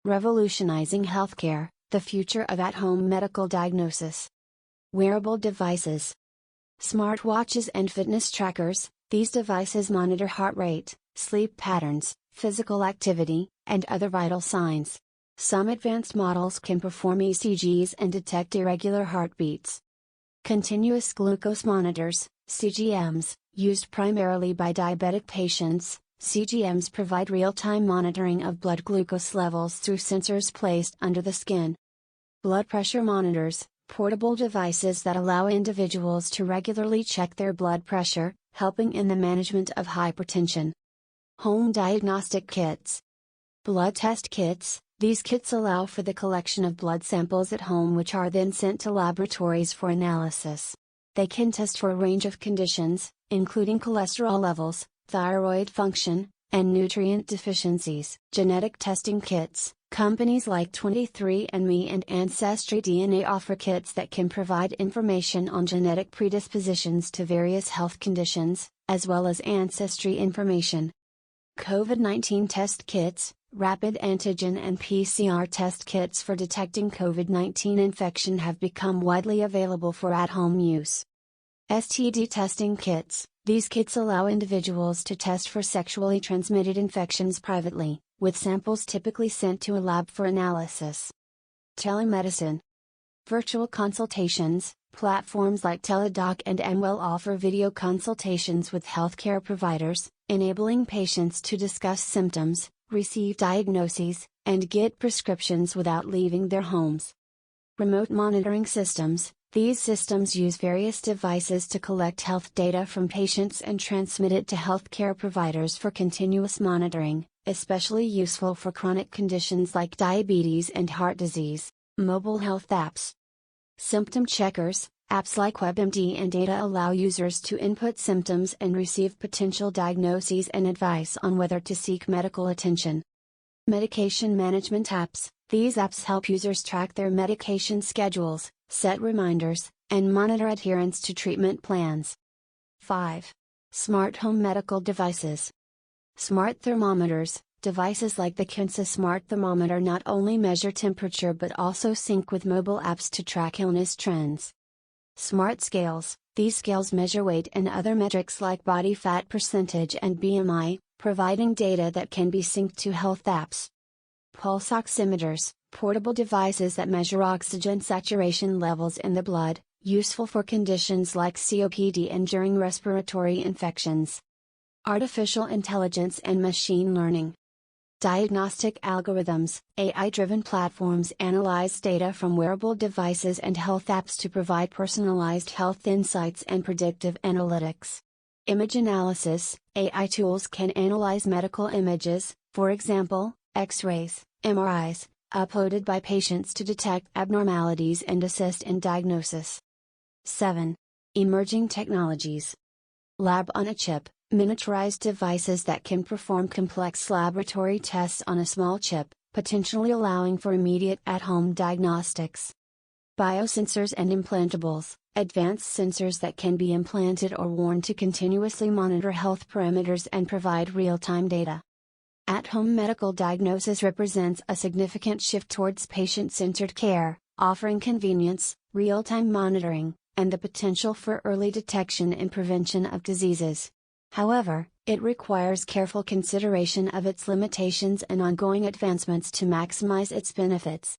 Revolutionizing healthcare, the future of at-home medical diagnosis. Wearable devices. Smartwatches and fitness trackers, these devices monitor heart rate, sleep patterns, physical activity, and other vital signs. Some advanced models can perform ECGs and detect irregular heartbeats. Continuous glucose monitors, CGMs, used primarily by diabetic patients. CGMs provide real-time monitoring of blood glucose levels through sensors placed under the skin. Blood pressure monitors, portable devices that allow individuals to regularly check their blood pressure, helping in the management of hypertension. Home diagnostic kits. Blood test kits, these kits allow for the collection of blood samples at home which are then sent to laboratories for analysis. They can test for a range of conditions, including cholesterol levels, thyroid function, and nutrient deficiencies. Genetic testing kits. Companies like 23andMe and Ancestry DNA offer kits that can provide information on genetic predispositions to various health conditions, as well as ancestry information. COVID-19 test kits, rapid antigen and PCR test kits for detecting COVID-19 infection have become widely available for at-home use. STD testing kits. These kits allow individuals to test for sexually transmitted infections privately, with samples typically sent to a lab for analysis. Telemedicine. Virtual consultations. Platforms like Teladoc and Amwell offer video consultations with healthcare providers, enabling patients to discuss symptoms, receive diagnoses, and get prescriptions without leaving their homes. Remote monitoring systems. These systems use various devices to collect health data from patients and transmit it to healthcare providers for continuous monitoring, especially useful for chronic conditions like diabetes and heart disease. Mobile health apps. Symptom checkers. Apps like WebMD and Data allow users to input symptoms and receive potential diagnoses and advice on whether to seek medical attention. Medication management apps. These apps help users track their medication schedules, set reminders, and monitor adherence to treatment plans. 5. Smart home medical devices. Smart thermometers. Devices like the Kinsa Smart Thermometer not only measure temperature but also sync with mobile apps to track illness trends. Smart scales. These scales measure weight and other metrics like body fat percentage and BMI, providing data that can be synced to health apps. Pulse oximeters. Portable devices that measure oxygen saturation levels in the blood, useful for conditions like COPD and during respiratory infections. Artificial intelligence and machine learning. Diagnostic algorithms. AI-driven platforms analyze data from wearable devices and health apps to provide personalized health insights and predictive analytics. Image analysis. AI tools can analyze medical images, for example, X-rays, MRIs, uploaded by patients to detect abnormalities and assist in diagnosis. 7. Emerging technologies. Lab-on-a-chip. Miniaturized devices that can perform complex laboratory tests on a small chip, potentially allowing for immediate at-home diagnostics. Biosensors and implantables. Advanced sensors that can be implanted or worn to continuously monitor health parameters and provide real-time data. At-home medical diagnosis represents a significant shift towards patient-centered care, offering convenience, real-time monitoring, and the potential for early detection and prevention of diseases. However, it requires careful consideration of its limitations and ongoing advancements to maximize its benefits.